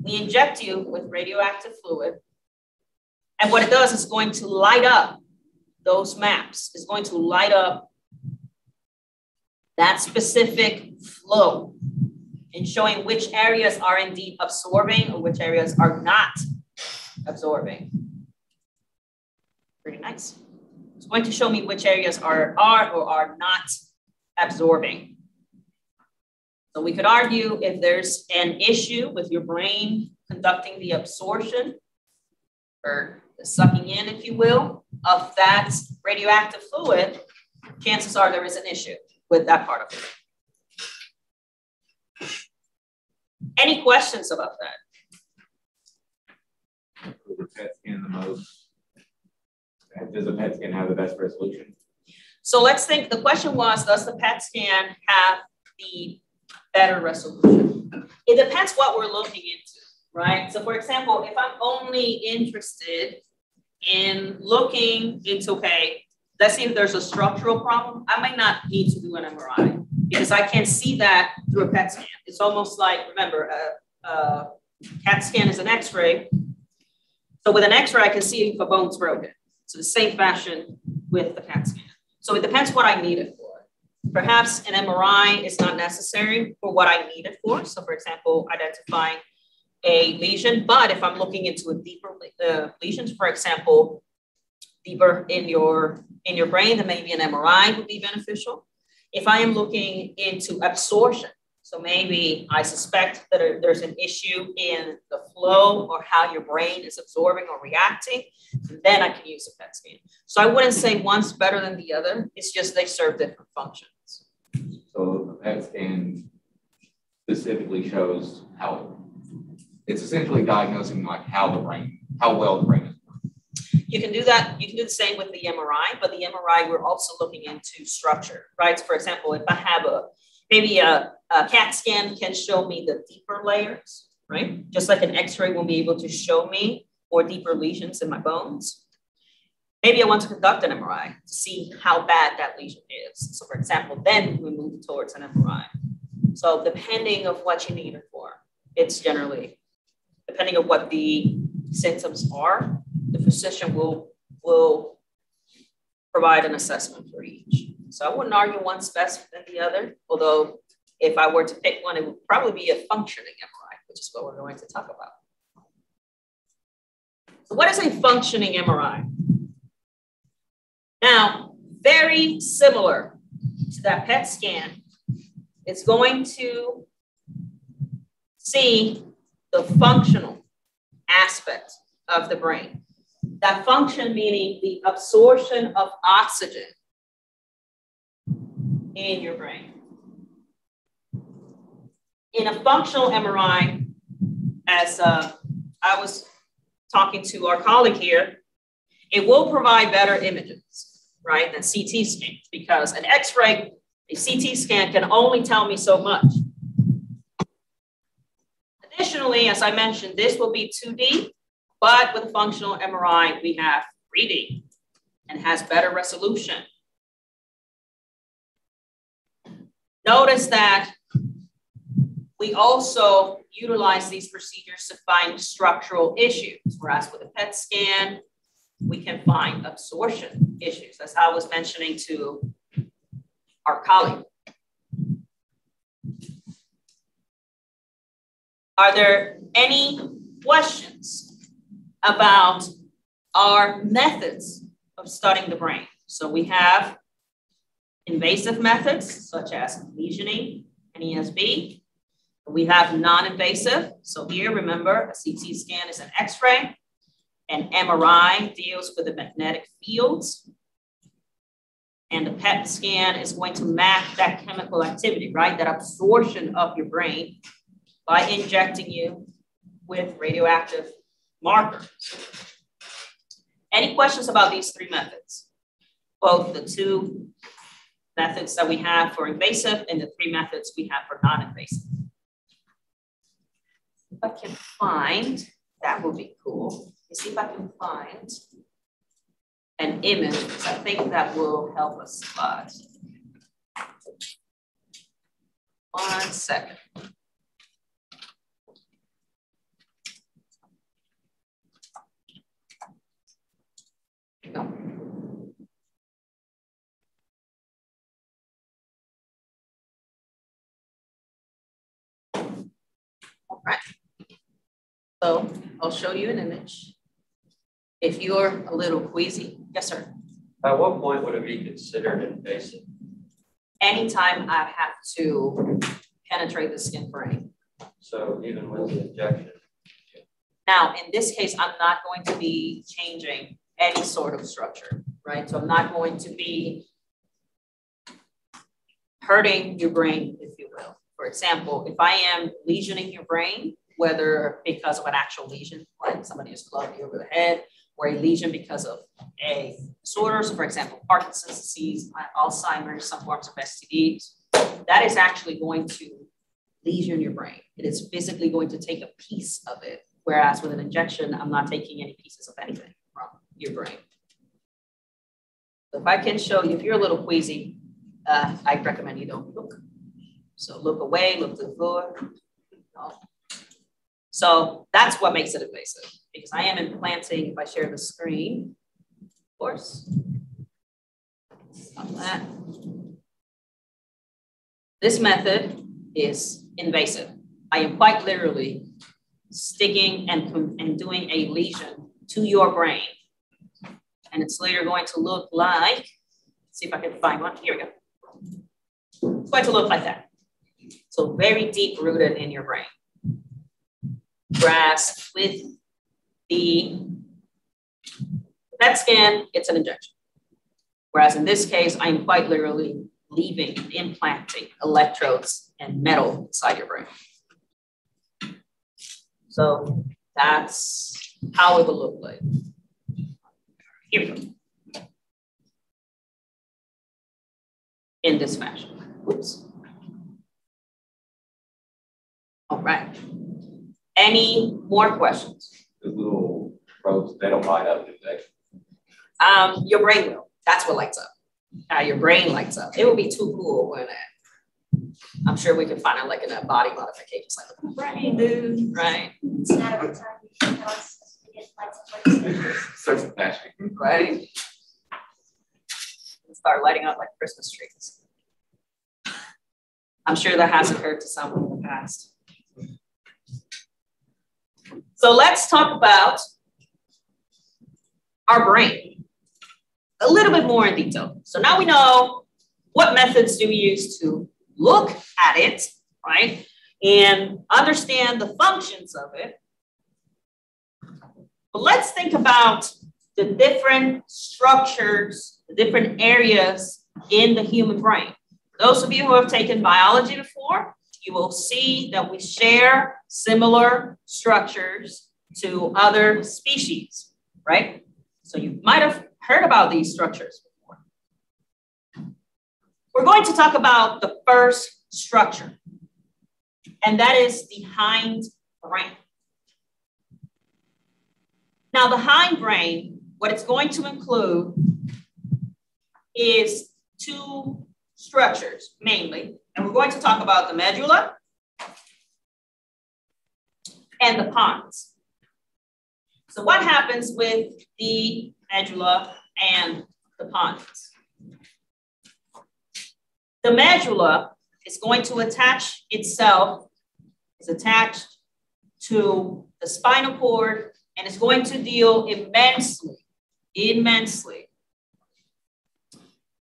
we inject you with radioactive fluid, and what it does is going to light up those maps. It's going to light up that specific flow and showing which areas are indeed absorbing or which areas are not absorbing. Pretty nice. It's going to show me which areas are or are not absorbing. So we could argue if there's an issue with your brain conducting the absorption or the sucking in, if you will, of that radioactive fluid, chances are there is an issue with that part of it. Any questions about that? Does the PET scan the most? Does the PET scan have the best resolution? So let's think, the question was, does the PET scan have the better resolution? It depends what we're looking into, right? So for example, if I'm only interested in looking into, okay, let's see if there's a structural problem, I might not need to do an MRI because I can see that through a PET scan. It's almost like, remember, a CAT scan is an X-ray. So with an X-ray, I can see if a bone's broken. So the same fashion with the CAT scan. So it depends what I need it for. Perhaps an MRI is not necessary for what I need it for. So for example, identifying a lesion, but if I'm looking into a deeper lesions, for example, deeper in your brain, then maybe an MRI would be beneficial. If I am looking into absorption, so maybe I suspect that there's an issue in the flow or how your brain is absorbing or reacting, then I can use a PET scan. So I wouldn't say one's better than the other. It's just they serve different functions. So the PET scan specifically shows how it's essentially diagnosing like how well the brain is working. You can do that. You can do the same with the MRI, but the MRI, we're also looking into structure, right? So for example, if I have maybe a CAT scan can show me the deeper layers, right? Just like an X-ray will be able to show me more deeper lesions in my bones. Maybe I want to conduct an MRI to see how bad that lesion is. So for example, then we move towards an MRI. So depending on what you need it for, it's generally, depending on what the symptoms are, the physician will provide an assessment for each. So I wouldn't argue one's best than the other, although if I were to pick one, it would probably be a functioning MRI, which is what we're going to talk about. So what is a functioning MRI? Now, very similar to that PET scan, it's going to see the functional aspect of the brain. That function meaning the absorption of oxygen in your brain. in a functional MRI, as I was talking to our colleague here, it will provide better images, right, than CT scans, because an X-ray, a CT scan can only tell me so much. Additionally, as I mentioned, this will be 2D, but with a functional MRI, we have 3D and has better resolution. Notice that we also utilize these procedures to find structural issues, whereas with a PET scan, we can find absorption issues, as I was mentioning to our colleague. Are there any questions about our methods of studying the brain? So we have invasive methods, such as lesioning and ESB. We have non-invasive. So here, remember, a CT scan is an X-ray. An MRI deals with the magnetic fields. And the PET scan is going to map that chemical activity, right? That absorption of your brain by injecting you with radioactive markers. Any questions about these three methods? Both the two methods that we have for invasive and the three methods we have for non-invasive. If I can find, that would be cool. Let's see if I can find an image, because I think that will help us spot. 1 second. Here we go. All right. So I'll show you an image. If you're a little queasy, yes, sir. At what point would it be considered invasive? Anytime I have to penetrate the skin brain. So even with the injection? Now, in this case, I'm not going to be changing any sort of structure, right? So I'm not going to be hurting your brain, if you will. For example, if I am lesioning your brain, whether because of an actual lesion, like somebody has clubbed you over the head, or a lesion because of a disorder, so for example, Parkinson's disease, Alzheimer's, some forms of STDs, that is actually going to lesion your brain. It is physically going to take a piece of it, whereas with an injection, I'm not taking any pieces of anything from your brain. So if I can show you, if you're a little queasy, I recommend you don't look. So look away, look to the floor. No. So that's what makes it invasive, because I am implanting, if I share the screen, of course, stop that. This method is invasive. I am quite literally sticking and doing a lesion to your brain. And it's later going to look like, let's see if I can find one. Here we go. It's going to look like that. So very deep rooted in your brain. Whereas with the PET scan, it's an injection. Whereas in this case, I'm quite literally implanting electrodes and metal inside your brain. So that's how it will look like. Here we go. In this fashion. Oops. All right. Any more questions? The little probes, they don't light up, do they? Your brain will. That's what lights up. Your brain lights up. It would be too cool when I'm sure we can find it like in a body modification. It's like, look at my brain, dude, right? Starts flashing. Right? Start lighting up like Christmas trees. I'm sure that has occurred to someone in the past. So let's talk about our brain a little bit more in detail. So now we know what methods do we use to look at it, right? And understand the functions of it. But let's think about the different structures, the different areas in the human brain. Those of you who have taken biology before, you will see that we share similar structures to other species, right? So you might have heard about these structures before. We're going to talk about the first structure, and that is the hindbrain. Now, the hindbrain, what it's going to include is two structures mainly, and we're going to talk about the medulla and the pons. So what happens with the medulla and the pons? The medulla is going to attach itself, is attached to the spinal cord, and it's going to deal immensely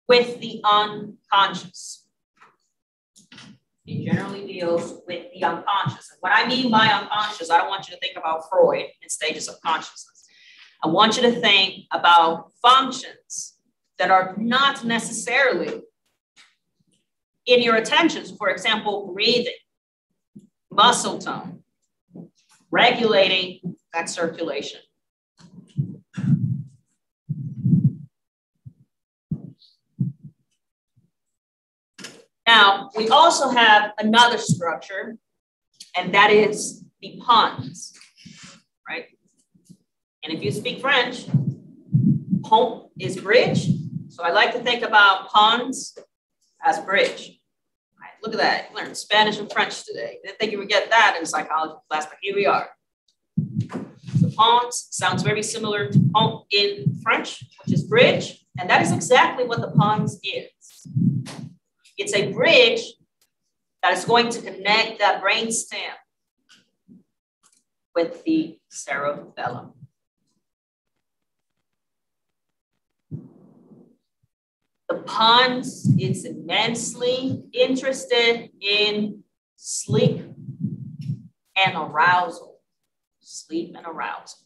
with the unconscious. It generally deals with the unconscious. And what I mean by unconscious, I don't want you to think about Freud and stages of consciousness. I want you to think about functions that are not necessarily in your attention. For example, breathing, muscle tone, regulating that circulation. Now, we also have another structure, and that is the pons, right? And if you speak French, pont is bridge. So I like to think about pons as bridge. All right, look at that. You learned Spanish and French today. Didn't think you would get that in psychology class, but here we are. So pons sounds very similar to pont in French, which is bridge. And that is exactly what the pons is. It's a bridge that is going to connect that brain stem with the cerebellum. The pons is immensely interested in sleep and arousal. Sleep and arousal.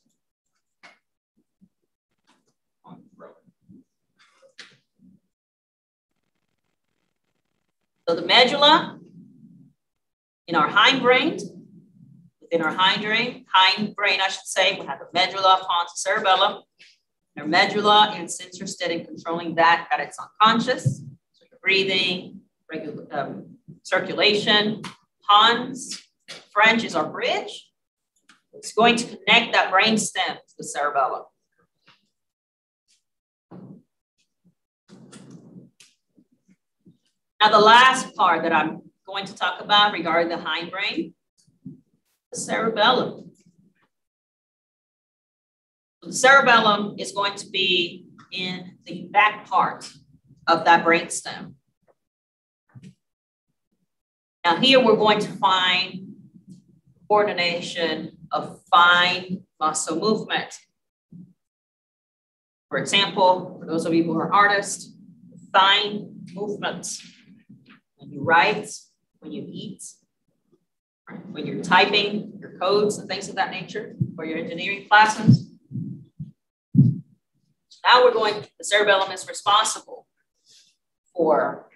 So the medulla in our hindbrain, within our hindbrain, I should say, we have the medulla, pons, cerebellum. And our medulla is interested in controlling that it's unconscious. So your breathing, regular circulation. Pons, French, is our bridge. It's going to connect that brain stem to the cerebellum. Now, the last part that I'm going to talk about regarding the hindbrain, the cerebellum. So the cerebellum is going to be in the back part of that brainstem. Now, here we're going to find coordination of fine muscle movement. For example, for those of you who are artists, fine movements. When you write, when you eat, when you're typing your codes and things of that nature for your engineering classes. Now the cerebellum is responsible for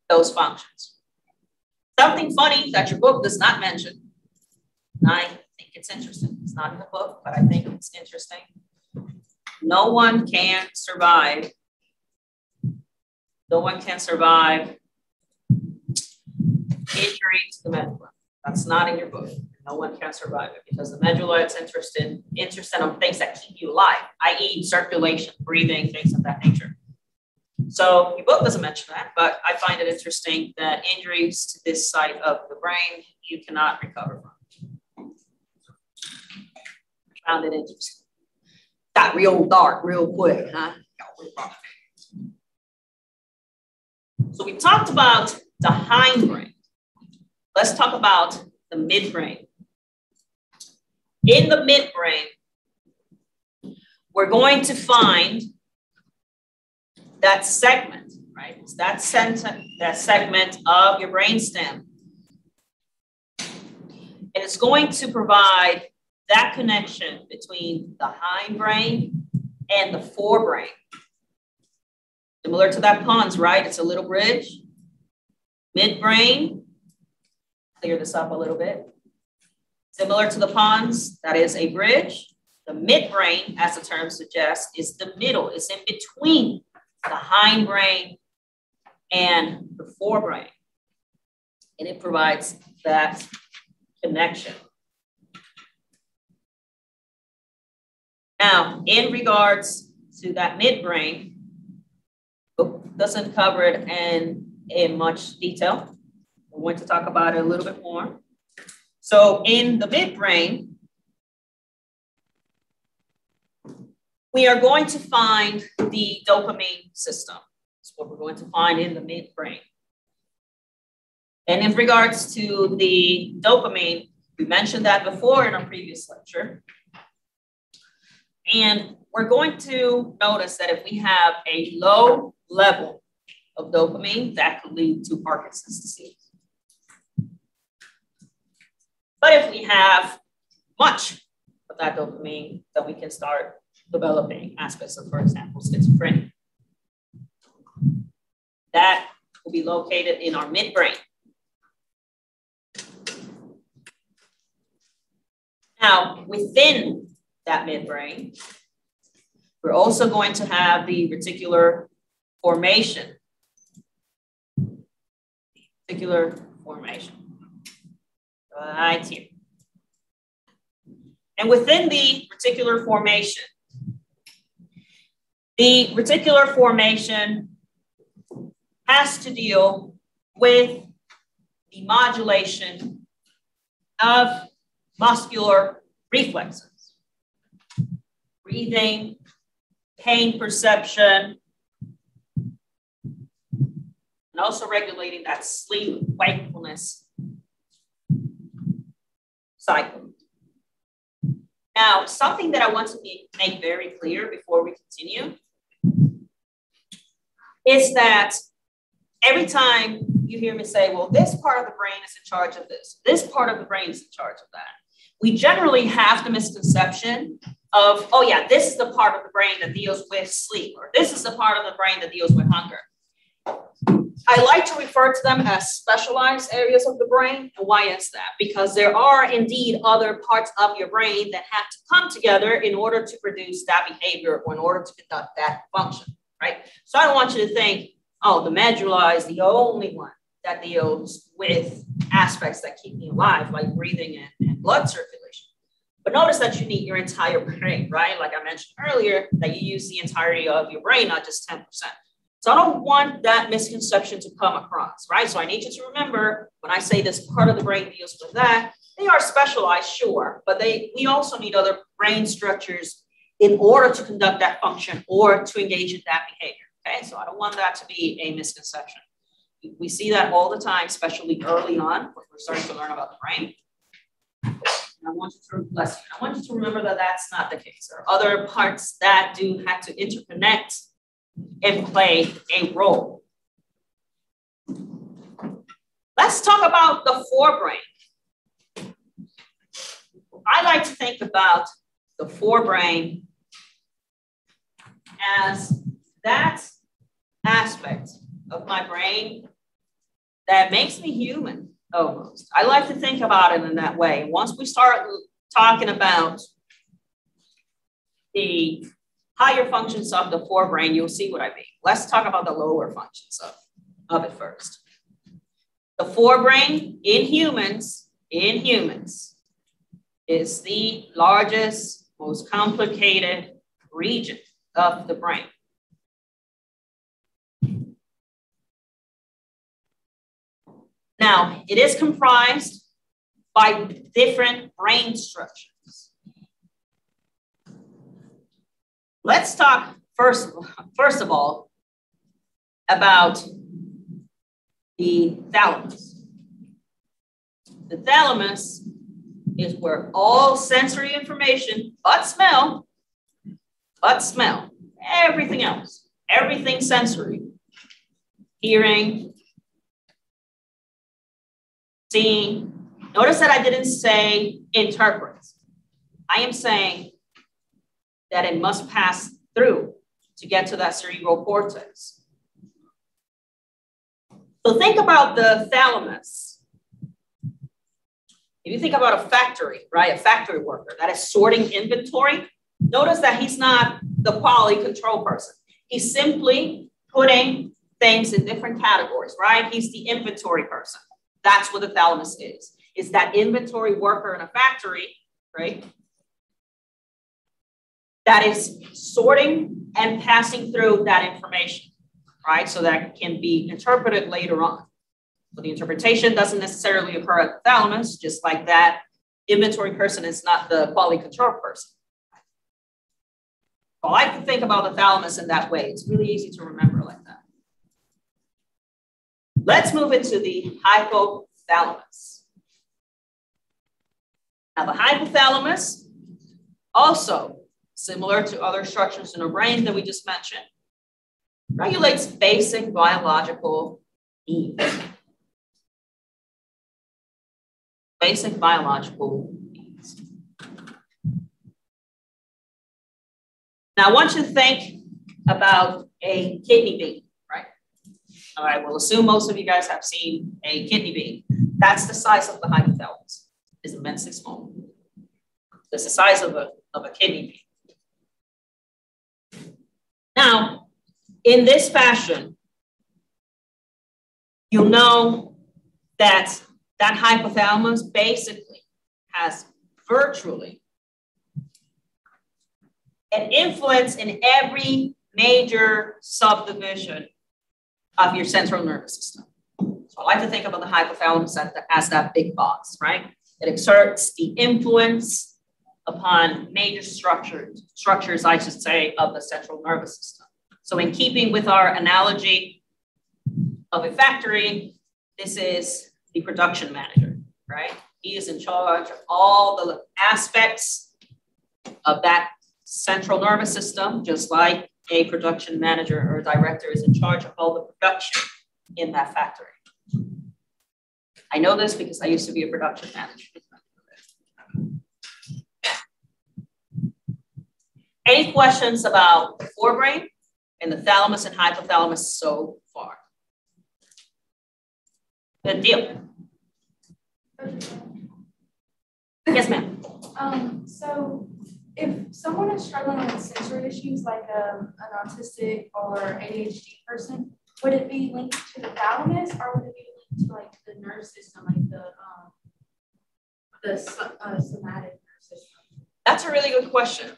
those functions. Something funny that your book does not mention, and I think it's interesting. It's not in the book, but I think it's interesting. No one can survive injury to the medulla. That's not in your book. No one can survive it because the medulla is interested in things that keep you alive, i.e. circulation, breathing, things of that nature. So your book doesn't mention that, but I find it interesting that injuries to this side of the brain, you cannot recover from. I found it interesting. Got real dark real quick, huh? So we talked about the hindbrain. Let's talk about the midbrain. In the midbrain, we're going to find that segment, right? It's that segment of your brainstem. And it's going to provide that connection between the hindbrain and the forebrain. Similar to that pons, right? It's a little bridge. midbrain. Clear this up a little bit. Similar to the pons, that is a bridge. The midbrain, as the term suggests, is the middle. It's in between the hindbrain and the forebrain. And it provides that connection. Now, in regards to that midbrain, book doesn't cover it in much detail. We're going to talk about it a little bit more. So in the midbrain, we are going to find the dopamine system. That's what we're going to find in the midbrain. And in regards to the dopamine, we mentioned that before in our previous lecture. And we're going to notice that if we have a low level of dopamine, that could lead to Parkinson's disease. But if we have much of that dopamine, then we can start developing aspects of, for example, schizophrenia. That will be located in our midbrain. Now, within that midbrain, we're also going to have the reticular formation. Reticular formation. Right here. And within the reticular formation, has to deal with the modulation of muscular reflexes, breathing, pain perception, and also regulating that sleep wakefulness cycle. Now, something that I want to make very clear before we continue is that every time you hear me say, well, this part of the brain is in charge of this part of the brain is in charge of that, we generally have the misconception of, oh yeah, this is the part of the brain that deals with sleep, or this is the part of the brain that deals with hunger. I like to refer to them as specialized areas of the brain. And why is that? Because there are indeed other parts of your brain that have to come together in order to produce that behavior or in order to conduct that function, right? So I don't want you to think, oh, the medulla is the only one that deals with aspects that keep me alive, like breathing and blood circulation. But notice that you need your entire brain, right? Like I mentioned earlier, that you use the entirety of your brain, not just 10%. So I don't want that misconception to come across, right? So I need you to remember when I say this part of the brain deals with that, they are specialized, sure, but we also need other brain structures in order to conduct that function or to engage in that behavior, okay? So I don't want that to be a misconception. We see that all the time, especially early on when we're starting to learn about the brain. And I want you to remember that that's not the case. There are other parts that do have to interconnect and play a role. Let's talk about the forebrain. I like to think about the forebrain as that aspect of my brain that makes me human, almost. I like to think about it in that way. Once we start talking about the higher functions of the forebrain, you'll see what I mean. Let's talk about the lower functions of it first. The forebrain in humans is the largest, most complicated region of the brain. Now, it is comprised by different brain structures. Let's talk first of all about the thalamus. The thalamus is where all sensory information, but smell, everything else, everything sensory, hearing, seeing. Notice that I didn't say interpret. I am saying that it must pass through to get to that cerebral cortex. So think about the thalamus. If you think about a factory, right? A factory worker that is sorting inventory, notice that he's not the quality control person. He's simply putting things in different categories, right? He's the inventory person. That's what the thalamus is. It's that inventory worker in a factory, right? That is sorting and passing through that information, right? So that can be interpreted later on. But the interpretation doesn't necessarily occur at the thalamus, just like that inventory person is not the quality control person. So I like to think about the thalamus in that way. It's really easy to remember like that. Let's move into the hypothalamus. Now the hypothalamus, also similar to other structures in the brain that we just mentioned, regulates basic biological needs. Basic biological needs. Now I want you to think about a kidney bean, right? All right, we'll assume most of you guys have seen a kidney bean. That's the size of the hypothalamus. It's immensely small. It's the size of a kidney bean. Now, in this fashion, you'll know that that hypothalamus basically has virtually an influence in every major subdivision of your central nervous system. So I like to think about the hypothalamus as that big box, right? It exerts the influence upon major structures, I should say, of the central nervous system. So in keeping with our analogy of a factory, this is the production manager, right? He is in charge of all the aspects of that central nervous system, just like a production manager or director is in charge of all the production in that factory. I know this because I used to be a production manager. Any questions about the forebrain and the thalamus and hypothalamus so far? Good deal. Yes, ma'am. So if someone is struggling with sensory issues like an autistic or ADHD person, would it be linked to the thalamus or would it be linked to like the nerve system, like the somatic nerve system? That's a really good question.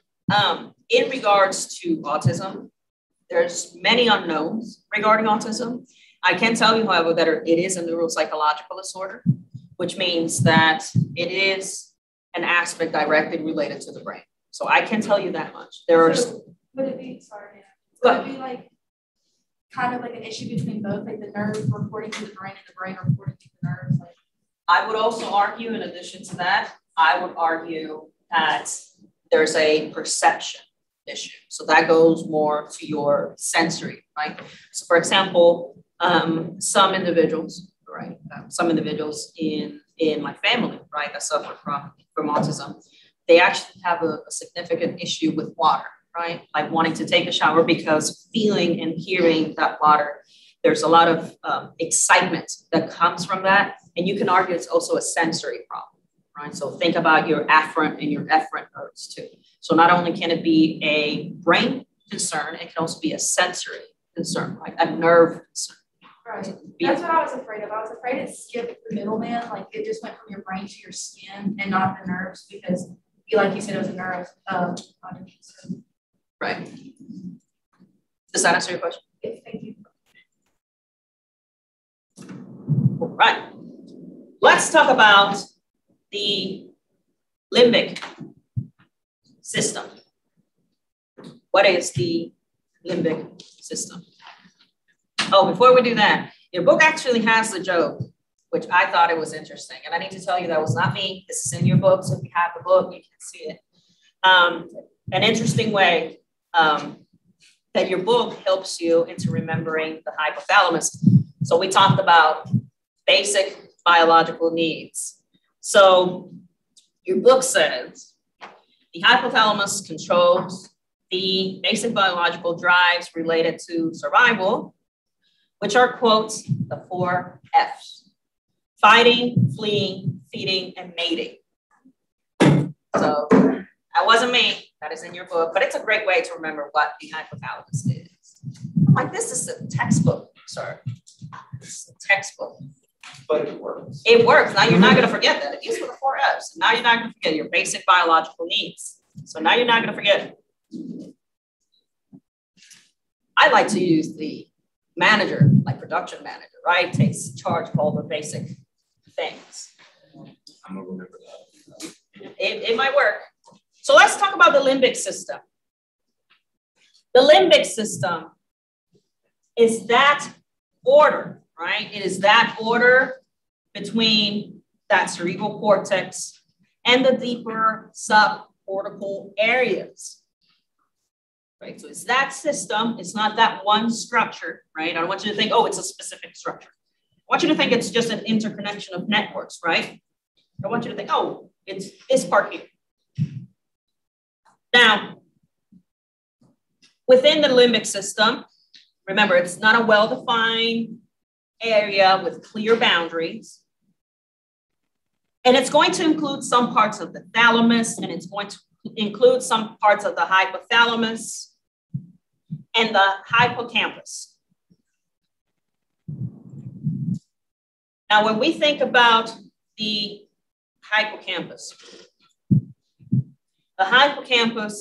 In regards to autism, there's many unknowns regarding autism. I can tell you, however, that it is a neuropsychological disorder, which means that it is an aspect directly related to the brain. So I can tell you that much. Would it be, would it be like kind of like an issue between both, like the nerve reporting to the brain and the brain reporting to the nerves? Like, I would also argue, in addition to that, I would argue that there's a perception issue. So that goes more to your sensory, right? So for example, some individuals, right? Some individuals in my family, right, that suffer from autism, they actually have a significant issue with water, right? Like wanting to take a shower because feeling and hearing that water, there's a lot of excitement that comes from that. And you can argue it's also a sensory problem. Right? So think about your afferent and your efferent nerves too. So not only can it be a brain concern, it can also be a sensory concern, right? A nerve concern. Right. That's what I was afraid of. I was afraid it skipped the middleman, like it just went from your brain to your skin and not the nerves because, like you said, it was a nerve. Right. Does that answer your question? Yes, thank you. All right. Let's talk about the limbic system. What is the limbic system? Oh, before we do that, your book actually has the joke, which I thought it was interesting. And I need to tell you that was not me. This is in your book. So if you have the book, you can see it. An interesting way that your book helps you into remembering the hypothalamus. So we talked about basic biological needs. So your book says the hypothalamus controls the basic biological drives related to survival, which are quotes, the 4 F's: fighting, fleeing, feeding, and mating. So that wasn't me, that is in your book, but it's a great way to remember what the hypothalamus is. I'm like, this is a textbook, sir. This is a textbook. But it works. It works. Now you're not going to forget that. These were the 4 F's. Now you're not going to forget your basic biological needs. So now you're not going to forget. I like to use the manager, like production manager, right? Takes charge of all the basic things. I'm going to remember that. It might work. So let's talk about the limbic system. The limbic system is that order, right? It is that order between that cerebral cortex and the deeper subcortical areas, right? So it's that system. It's not that one structure, right? I don't want you to think, oh, it's a specific structure. I want you to think it's just an interconnection of networks, right? I want you to think, oh, it's this part here. Now, within the limbic system, remember, it's not a well-defined area with clear boundaries. And it's going to include some parts of the thalamus, and it's going to include some parts of the hypothalamus and the hippocampus. Now, when we think about the hippocampus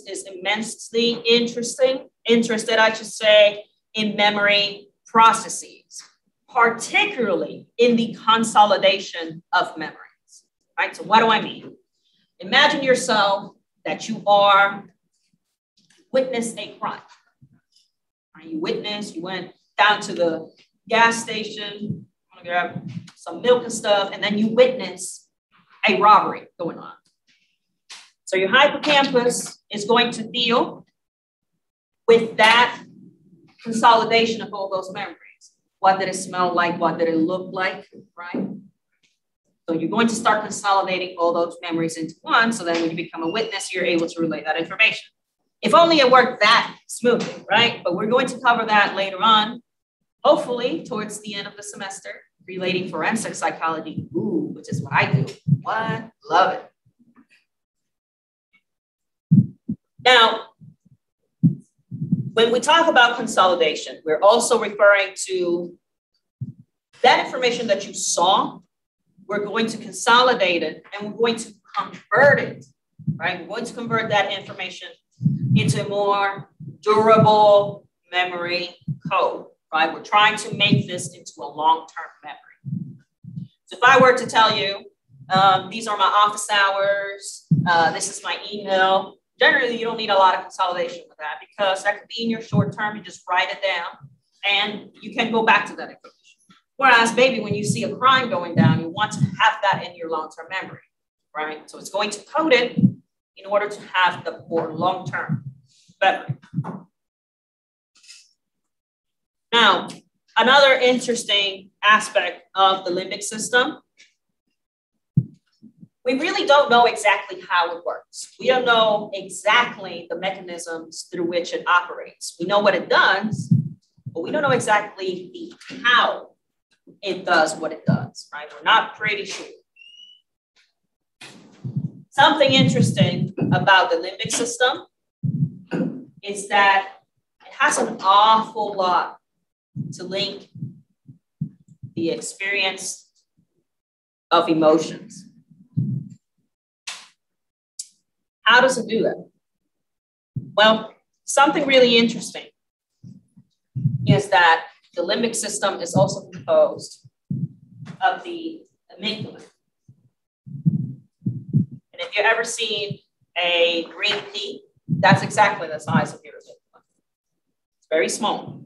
is immensely interested, I should say, in memory processes, particularly in the consolidation of memories, right? So what do I mean? Imagine yourself that you witness a crime. Right? You went down to the gas station, want to grab some milk and stuff, and then you witness a robbery going on. So your hippocampus is going to deal with that consolidation of all those memories. What did it smell like? What did it look like, right? So you're going to start consolidating all those memories into one, so then when you become a witness, you're able to relay that information. If only it worked that smoothly, right? But we're going to cover that later on, hopefully towards the end of the semester, relating forensic psychology, which is what I do. What? Love it. Now, when we talk about consolidation, we're also referring to that information that you saw. We're going to consolidate it and we're going to convert it, right? We're going to convert that information into a more durable memory code, right? We're trying to make this into a long-term memory. So if I were to tell you, these are my office hours, this is my email, generally you don't need a lot of consolidation with that because that could be in your short term, you just write it down and you can go back to that information. Whereas maybe when you see a crime going down, you want to have that in your long-term memory, right? So it's going to code it in order to have the more long-term memory. Now, another interesting aspect of the limbic system, we really don't know exactly how it works. We don't know exactly the mechanisms through which it operates. We know what it does, but we don't know exactly the how it does what it does, right? We're not pretty sure. Something interesting about the limbic system is that it has an awful lot to link the experience of emotions. How does it do that? Well, something really interesting is that the limbic system is also composed of the amygdala. And if you've ever seen a green pea, that's exactly the size of your amygdala. It's very small.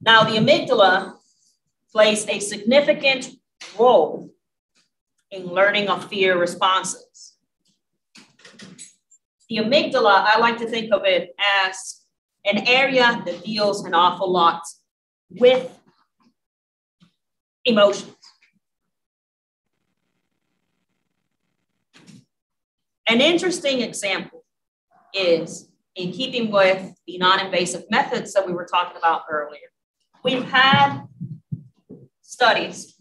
Now, the amygdala plays a significant role in learning of fear responses. The amygdala, I like to think of it as an area that deals an awful lot with emotions. An interesting example is in keeping with the non-invasive methods that we were talking about earlier. we've had studies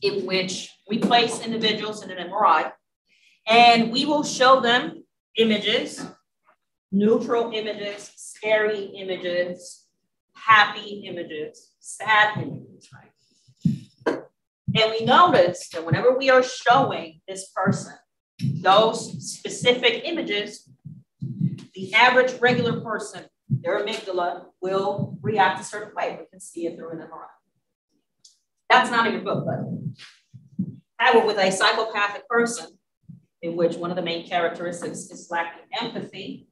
in which we place individuals in an MRI and we will show them images, neutral images, scary images, happy images, sad images, right? And we notice that whenever we are showing this person those specific images, the average regular person, their amygdala will react a certain way. We can see it through an MRI. That's not in your book, but however, with a psychopathic person, in which one of the main characteristics is lacking empathy,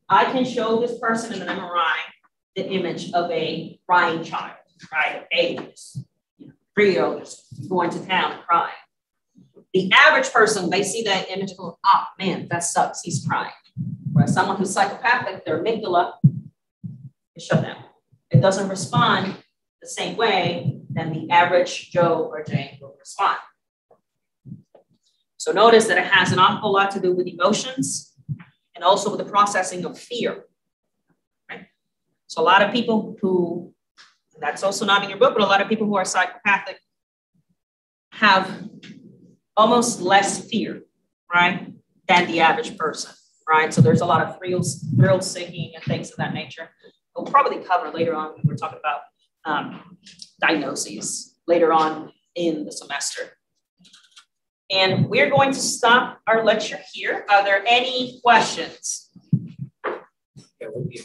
I can show this person in an MRI the image of a crying child, right? Ages, 3-year-old just going to town and crying. The average person, they see that image and go, oh man, that sucks, he's crying. Whereas someone who's psychopathic, their amygdala is shut down. It doesn't respond the same way than the average Joe or Jane will respond. So notice that it has an awful lot to do with emotions and also with the processing of fear. Right? So a lot of people who, that's also not in your book, but a lot of people who are psychopathic have almost less fear, right, than the average person, right? So there's a lot of thrill seeking and things of that nature. We'll probably cover later on when we're talking about diagnoses later on in the semester. And we're going to stop our lecture here. Are there any questions? Yeah, would be a